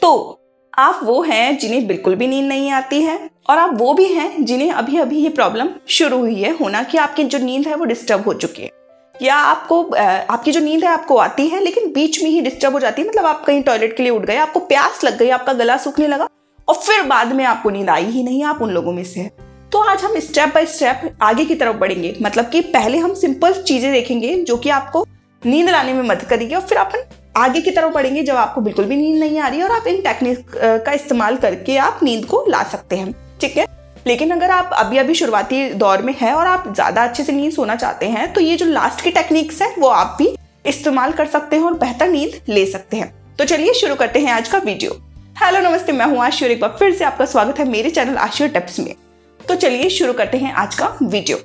तो आप वो हैं जिन्हें बिल्कुल भी नींद नहीं आती है, और आप वो भी हैं जिन्हें अभी अभी ये प्रॉब्लम शुरू हुई है होना कि आपकी जो नींद है वो डिस्टर्ब हो चुकी है, या आपकी जो नींद है आपको आती है लेकिन बीच में ही डिस्टर्ब हो जाती है। मतलब आप कहीं टॉयलेट के लिए उठ गए, आपको प्यास लग गई, आपका गला सूखने लगा और फिर बाद में आपको नींद आई ही नहीं, आप उन लोगों में से हैं। तो आज हम स्टेप बाय स्टेप आगे की तरफ बढ़ेंगे। मतलब कि पहले हम सिंपल चीजें देखेंगे जो कि आपको नींद लाने में मदद करेगी, और फिर अपन आगे की तरफ बढ़ेंगे जब आपको बिल्कुल भी नींद नहीं आ रही है और आप इन टेक्निक का इस्तेमाल करके आप नींद को ला सकते हैं। ठीक है, लेकिन अगर आप अभी अभी शुरुआती दौर में हैं और आप ज़्यादा अच्छे से नींद सोना चाहते हैं तो ये जो लास्ट की टेक्निक्स है वो आप भी इस्तेमाल कर सकते हैं और बेहतर नींद ले सकते हैं। तो चलिए शुरू करते हैं आज का वीडियो। हेलो नमस्ते, मैं हूँ आशी और एक बार फिर से आपका स्वागत है मेरे चैनल आशी टिप्स में। तो चलिए शुरू करते हैं आज का वीडियो।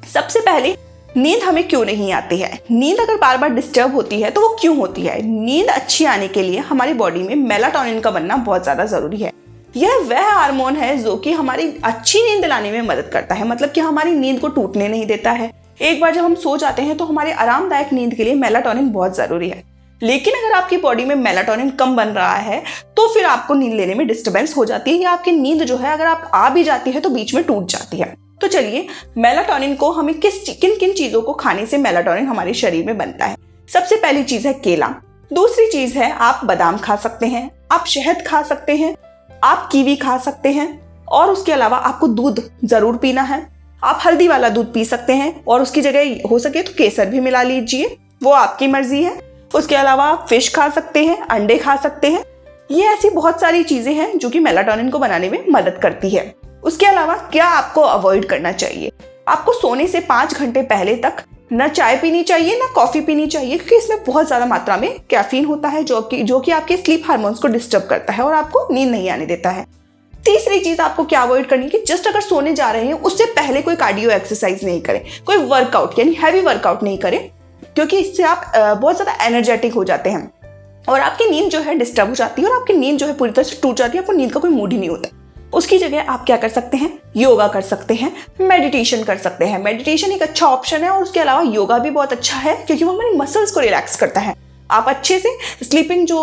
सबसे पहले, नींद हमें क्यों नहीं आती है? नींद अगर बार बार डिस्टर्ब होती है तो वो क्यों होती है? नींद अच्छी आने के लिए हमारी बॉडी में मेलाटोनिन का बनना बहुत ज़्यादा ज़रूरी है। यह वह हार्मोन है जो कि हमारी अच्छी नींद लाने में मदद करता है, मतलब कि हमारी नींद को टूटने नहीं देता है। एक बार जब हम सो जाते हैं तो हमारे आरामदायक नींद के लिए मेलाटोनिन बहुत ज़रूरी है। लेकिन अगर आपकी बॉडी में मेलाटोनिन कम बन रहा है तो फिर आपको नींद लेने में डिस्टर्बेंस हो जाती है, या आपकी नींद जो है अगर आप आ भी जाती है तो बीच में टूट जाती है। तो चलिए, मेलाटोनिन को हमें किन किन चीज़ों को खाने से मेलाटोनिन हमारे शरीर में बनता है। सबसे पहली चीज़ है केला। दूसरी चीज़ है आप बादाम खा सकते हैं, आप शहद खा सकते हैं, आप कीवी खा सकते हैं, और उसके अलावा आपको दूध ज़रूर पीना है। आप हल्दी वाला दूध पी सकते हैं और उसकी जगह हो सके तो केसर भी मिला लीजिए, वो आपकी मर्जी है। उसके अलावा आप फिश खा सकते हैं, अंडे खा सकते हैं। ये ऐसी बहुत सारी चीज़ें हैं जो कि मेलाटोनिन को बनाने में मदद करती है। उसके अलावा क्या आपको अवॉइड करना चाहिए? आपको सोने से 5 घंटे पहले तक न चाय पीनी चाहिए न कॉफ़ी पीनी चाहिए, क्योंकि इसमें बहुत ज़्यादा मात्रा में कैफीन होता है जो कि आपके स्लीप हार्मोन्स को डिस्टर्ब करता है और आपको नींद नहीं आने देता है। तीसरी चीज़ आपको क्या अवॉइड करनी है कि जस्ट अगर सोने जा रहे हैं उससे पहले कोई कार्डियो एक्सरसाइज नहीं करें, कोई वर्कआउट यानी हैवी वर्कआउट नहीं करें, क्योंकि इससे आप बहुत ज़्यादा एनर्जेटिक हो जाते हैं और आपकी नींद जो है डिस्टर्ब हो जाती है और आपकी नींद जो है पूरी तरह से टूट जाती है। आपको नींद का कोई मूड ही नहीं होता। उसकी जगह आप क्या कर सकते हैं? योगा कर सकते हैं, मेडिटेशन कर सकते हैं। मेडिटेशन एक अच्छा ऑप्शन है, और उसके अलावा योगा भी बहुत अच्छा है क्योंकि वो हमारी मसल्स को रिलैक्स करता है। आप अच्छे से स्लीपिंग जो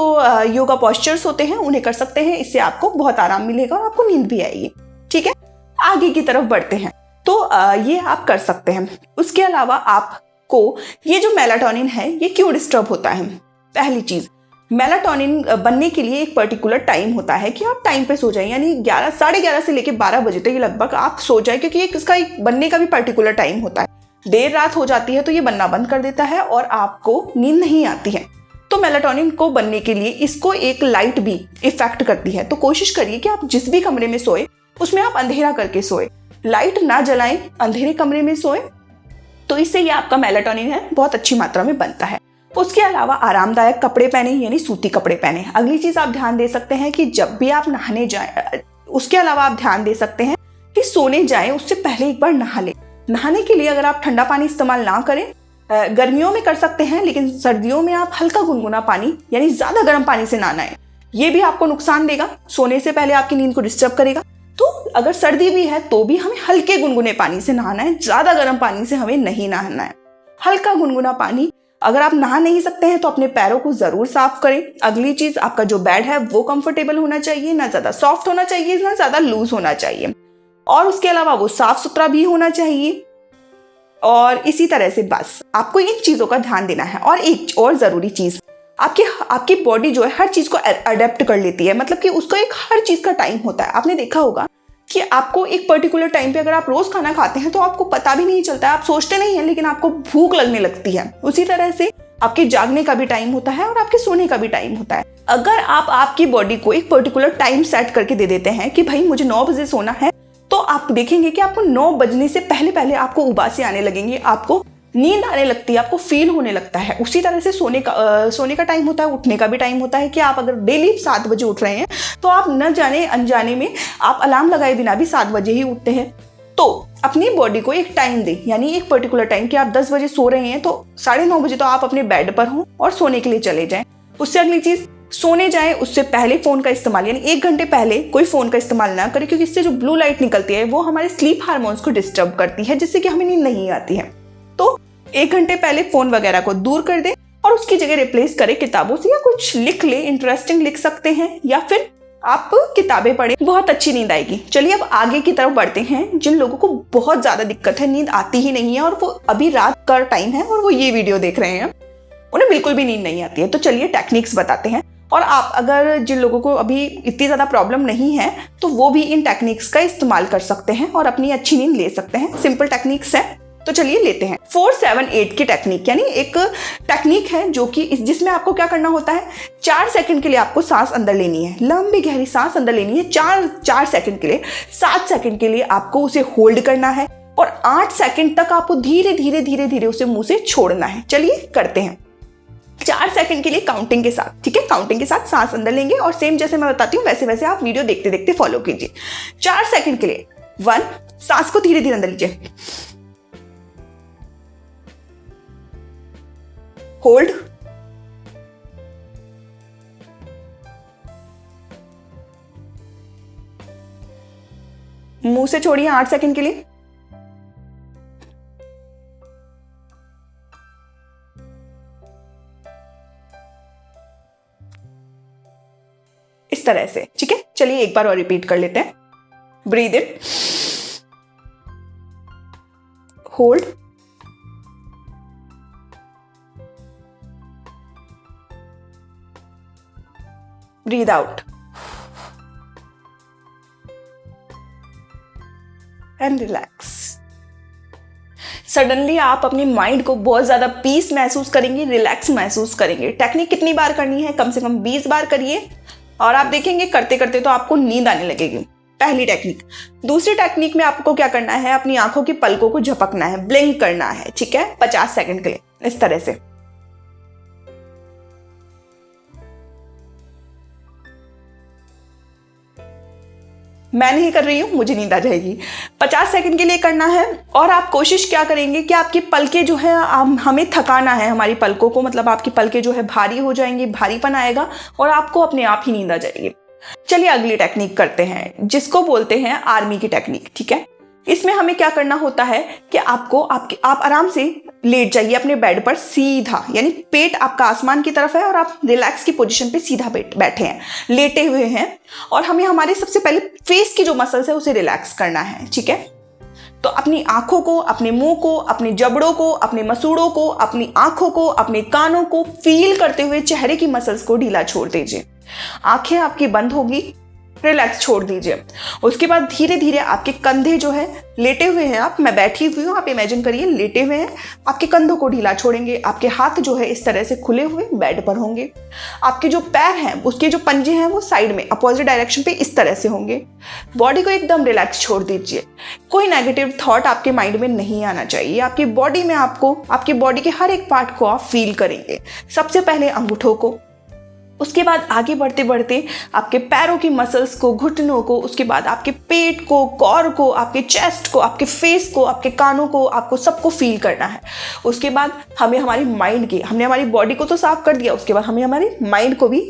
योगा पोस्चर्स होते हैं उन्हें कर सकते हैं, इससे आपको बहुत आराम मिलेगा और आपको नींद भी आएगी। ठीक है, आगे की तरफ बढ़ते हैं। तो ये आप कर सकते हैं। उसके अलावा आपको ये जो मेलाटोनिन है ये क्यों डिस्टर्ब होता है? पहली चीज़, मेलाटोनिन बनने के लिए एक पर्टिकुलर टाइम होता है कि आप टाइम पे सो जाएं, यानी 11, साढ़े 11 से लेकर 12 बजे तक लगभग आप सो जाएं, क्योंकि इसका एक बनने का भी पर्टिकुलर टाइम होता है। देर रात हो जाती है तो ये बनना बंद कर देता है और आपको नींद नहीं आती है। तो मेलाटोनिन को बनने के लिए इसको एक लाइट भी इफेक्ट करती है। तो कोशिश करिए कि आप जिस भी कमरे में सोए उसमें आप अंधेरा करके सोए, लाइट ना जलाएं, अंधेरे कमरे में सोए, तो इससे ये आपका मेलाटोनिन है बहुत अच्छी मात्रा में बनता है। उसके अलावा आरामदायक कपड़े पहने, यानी सूती कपड़े पहने। अगली चीज़ आप ध्यान दे सकते हैं कि जब भी आप नहाने जाएं, उसके अलावा आप ध्यान दे सकते हैं कि सोने जाएं उससे पहले एक बार नहा लें। नहाने के लिए अगर आप ठंडा पानी इस्तेमाल ना करें, गर्मियों में कर सकते हैं, लेकिन सर्दियों में आप हल्का गुनगुना पानी यानी ज़्यादा गर्म पानी से नहाना है। ये भी आपको नुकसान देगा, सोने से पहले आपकी नींद को डिस्टर्ब करेगा। तो अगर सर्दी भी है तो भी हमें हल्के गुनगुने पानी से नहाना है, ज़्यादा गर्म पानी से हमें नहीं नहाना है। हल्का गुनगुना पानी। अगर आप नहा नहीं सकते हैं तो अपने पैरों को ज़रूर साफ करें। अगली चीज़, आपका जो बेड है वो कंफर्टेबल होना चाहिए, ना ज़्यादा सॉफ्ट होना चाहिए ना ज़्यादा लूज होना चाहिए, और उसके अलावा वो साफ सुथरा भी होना चाहिए। और इसी तरह से बस आपको इन चीज़ों का ध्यान देना है। और एक और ज़रूरी चीज़, आपकी बॉडी जो है हर चीज़ को अडेप्ट कर लेती है, मतलब कि उसको एक हर चीज़ का टाइम होता है। आपने देखा होगा कि आपको एक पर्टिकुलर टाइम पे अगर आप रोज़ खाना खाते हैं तो आपको पता भी नहीं चलता है, आप सोचते नहीं हैं, लेकिन आपको भूख लगने लगती है। उसी तरह से आपके जागने का भी टाइम होता है और आपके सोने का भी टाइम होता है। अगर आप आपकी बॉडी को एक पर्टिकुलर टाइम सेट करके दे देते हैं कि भाई मुझे 9 बजे सोना है, तो आप देखेंगे कि आपको 9 बजने से पहले पहले आपको उबासी आने लगेंगे, आपको नींद आने लगती है, आपको फील होने लगता है। उसी तरह से सोने का टाइम होता है, उठने का भी टाइम होता है कि आप अगर डेली 7 बजे उठ रहे हैं तो आप न जाने अनजाने में आप अलार्म लगाए बिना भी 7 बजे ही उठते हैं। तो अपनी बॉडी को एक टाइम दें, यानी एक पर्टिकुलर टाइम कि आप 10 बजे सो रहे हैं तो 9:30 बजे तो आप अपने बेड पर हों और सोने के लिए चले जाएं। उससे अगली चीज़, सोने जाएं उससे पहले फ़ोन का इस्तेमाल, यानी 1 घंटे पहले कोई फ़ोन का इस्तेमाल ना करें, क्योंकि इससे जो ब्लू लाइट निकलती है वो हमारे स्लीप हार्मोन्स को डिस्टर्ब करती है, जिससे कि हमें नींद नहीं आती है। तो 1 घंटे पहले फ़ोन वगैरह को दूर कर दें और उसकी जगह रिप्लेस करें किताबों से, या कुछ लिख ले, इंटरेस्टिंग लिख सकते हैं, या फिर आप किताबें पढ़ें, बहुत अच्छी नींद आएगी। चलिए अब आगे की तरफ बढ़ते हैं। जिन लोगों को बहुत ज़्यादा दिक्कत है, नींद आती ही नहीं है, और वो अभी रात का टाइम है और वो ये वीडियो देख रहे हैं, उन्हें बिल्कुल भी नींद नहीं आती है, तो चलिए टेक्निक्स बताते हैं। और आप अगर जिन लोगों को अभी इतनी ज़्यादा प्रॉब्लम नहीं है तो वो भी इन टेक्निक्स का इस्तेमाल कर सकते हैं और अपनी अच्छी नींद ले सकते हैं। सिंपल टेक्निक्स है, तो चलिए लेते हैं। 4-7-8 की टेक्निक, यानी एक टेक्निक है जो कि जिसमें आपको क्या करना होता है, 4 सेकंड के लिए आपको सांस अंदर लेनी है, लंबी गहरी सांस अंदर लेनी है 4 सेकंड के लिए। 7 सेकंड के लिए आपको उसे होल्ड करना है और 8 सेकंड तक आपको धीरे धीरे धीरे धीरे उसे मुंह से छोड़ना है। चलिए करते हैं 4 सेकंड के लिए काउंटिंग के साथ, ठीक है। काउंटिंग के साथ सांस अंदर लेंगे और सेम जैसे मैं बताती हूँ वैसे वैसे आप वीडियो देखते देखते फॉलो कीजिए। 4 सेकंड के लिए 1, सांस को धीरे धीरे अंदर लीजिए, होल्ड, मुंह से छोड़िए 8 सेकंड के लिए, इस तरह से, ठीक है। चलिए एक बार और रिपीट कर लेते हैं। Breathe in, hold, breathe out and relax. Suddenly आप अपने माइंड को बहुत ज्यादा पीस महसूस करेंगे, रिलैक्स महसूस करेंगे। टेक्निक कितनी बार करनी है, कम से कम 20 बार करिए और आप देखेंगे करते करते तो आपको नींद आने लगेगी। पहली टेक्निक। दूसरी टेक्निक में आपको क्या करना है, अपनी आंखों की पलकों को झपकना है, ब्लिंक करना है, ठीक है, 50 सेकंड के लिए, इस तरह से। मैं नहीं कर रही हूं, मुझे नींद आ जाएगी। 50 सेकंड के लिए करना है और आप कोशिश क्या करेंगे कि आपकी पलकें जो है, हमें थकाना है हमारी पलकों को, मतलब आपकी पलकें जो है भारी हो जाएंगी, भारीपन आएगा और आपको अपने आप ही नींद आ जाएगी। चलिए अगली टेक्निक करते हैं, जिसको बोलते हैं आर्मी की टेक्निक, ठीक है। इसमें हमें क्या करना होता है कि आप आराम से लेट जाइए अपने बेड पर सीधा, यानी पेट आपका आसमान की तरफ है और आप रिलैक्स की पोजीशन पे सीधा बैठे हैं, लेटे हुए हैं, और हमें हमारे सबसे पहले फेस की जो मसल्स है उसे रिलैक्स करना है, ठीक है। तो अपनी आंखों को, अपने मुंह को, अपने जबड़ों को, अपने मसूड़ों को, अपनी आंखों को, अपने कानों को फील करते हुए चेहरे की मसल्स को ढीला छोड़ दीजिए। आंखें आपकी बंद होगी, रिलैक्स छोड़ दीजिए। उसके बाद धीरे धीरे आपके कंधे जो है, लेटे हुए हैं आप, मैं बैठी हुई हूँ, आप इमेजिन करिए लेटे हुए हैं, आपके कंधों को ढीला छोड़ेंगे। आपके हाथ जो है इस तरह से खुले हुए बेड पर होंगे। आपके जो पैर हैं, उसके जो पंजे हैं वो साइड में अपोजिट डायरेक्शन पे इस तरह से होंगे। बॉडी को एकदम रिलैक्स छोड़ दीजिए। कोई नेगेटिव थॉट आपके माइंड में नहीं आना चाहिए। आपकी बॉडी में आपकी बॉडी के हर एक पार्ट को आप फील करेंगे। सबसे पहले अंगूठों को, उसके बाद आगे बढ़ते बढ़ते आपके पैरों की मसल्स को, घुटनों को, उसके बाद आपके पेट को, कॉर को, आपके चेस्ट को, आपके फेस को, आपके कानों को, आपको सबको फील करना है। उसके बाद हमने हमारी बॉडी को तो साफ कर दिया, उसके बाद हमें हमारे माइंड को भी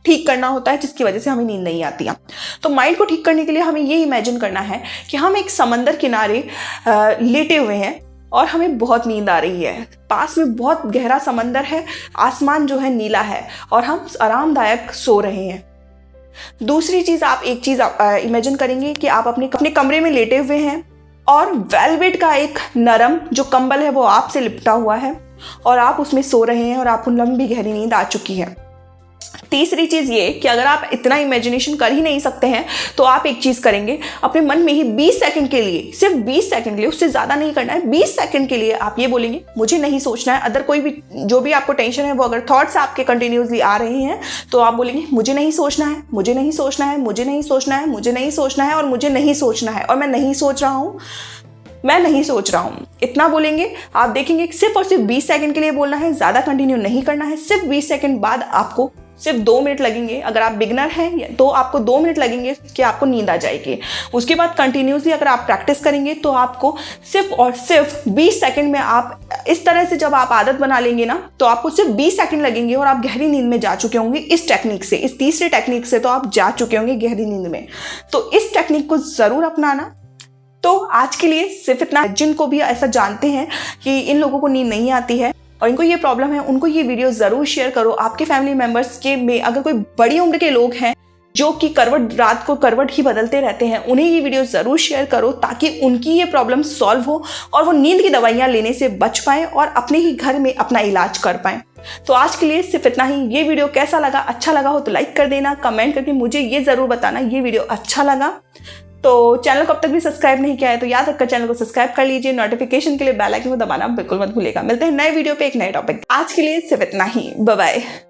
ठीक करना होता है, जिसकी वजह से हमें नींद नहीं आती है। तो माइंड को ठीक करने के लिए हमें ये इमेजिन करना है कि हम एक समंदर किनारे लेटे हुए हैं और हमें बहुत नींद आ रही है। पास में बहुत गहरा समंदर है, आसमान जो है नीला है और हम आरामदायक सो रहे हैं। दूसरी चीज, आप एक चीज इमेजिन करेंगे कि आप अपने कमरे में लेटे हुए हैं और वेलवेट का एक नरम जो कंबल है वो आपसे लिपटा हुआ है और आप उसमें सो रहे हैं और आपको लंबी गहरी नींद आ चुकी है। तीसरी चीज ये कि अगर आप इतना इमेजिनेशन कर ही नहीं सकते हैं तो आप एक चीज करेंगे, अपने मन में ही 20 सेकंड के लिए, सिर्फ 20 सेकंड के लिए, उससे ज्यादा नहीं करना है, 20 सेकंड के लिए आप ये बोलेंगे, मुझे नहीं सोचना है। अदर कोई भी जो भी आपको टेंशन है, वो अगर थॉट्स आपके कंटिन्यूसली आ रहे हैं तो आप बोलेंगे मुझे नहीं सोचना है, मुझे नहीं सोचना है, मुझे नहीं सोचना है, मुझे नहीं सोचना है और मुझे नहीं सोचना है और मैं नहीं सोच रहा हूँ, मैं नहीं सोच रहा हूँ। इतना बोलेंगे, आप देखेंगे सिर्फ और सिर्फ 20 सेकंड के लिए बोलना है, ज्यादा कंटिन्यू नहीं करना है। सिर्फ 20 सेकंड बाद आपको सिर्फ 2 मिनट लगेंगे। अगर आप बिगनर हैं तो आपको 2 मिनट लगेंगे कि आपको नींद आ जाएगी। उसके बाद कंटिन्यूसली अगर आप प्रैक्टिस करेंगे तो आपको सिर्फ और सिर्फ 20 सेकंड में, आप इस तरह से जब आप आदत बना लेंगे ना, तो आपको सिर्फ 20 सेकंड लगेंगे और आप गहरी नींद में जा चुके होंगे। इस टेक्निक से, इस तीसरी टेक्निक से तो आप जा चुके होंगे गहरी नींद में। तो इस टेक्निक को जरूर अपनाना। तो आज के लिए सिर्फ इतना। जिनको भी ऐसा जानते हैं कि इन लोगों को नींद नहीं आती है, और इनको ये प्रॉब्लम है उनको ये वीडियो ज़रूर शेयर करो। आपके फैमिली मेम्बर्स के में अगर कोई बड़ी उम्र के लोग हैं जो कि रात को करवट ही बदलते रहते हैं, उन्हें ये वीडियो ज़रूर शेयर करो ताकि उनकी ये प्रॉब्लम सॉल्व हो और वो नींद की दवाइयाँ लेने से बच पाएँ और अपने ही घर में अपना इलाज कर पाएँ। तो आज के लिए सिर्फ इतना ही। ये वीडियो कैसा लगा, अच्छा लगा हो तो लाइक कर देना, कमेंट करके मुझे ये ज़रूर बताना ये वीडियो अच्छा लगा। तो चैनल को अब तक भी सब्सक्राइब नहीं किया है तो याद रखकर चैनल को सब्सक्राइब कर लीजिए। नोटिफिकेशन के लिए बेल आइकन को दबाना बिल्कुल मत भूलिएगा। मिलते हैं नए वीडियो पे एक नए टॉपिक। आज के लिए सिर्फ इतना ही। Bye bye.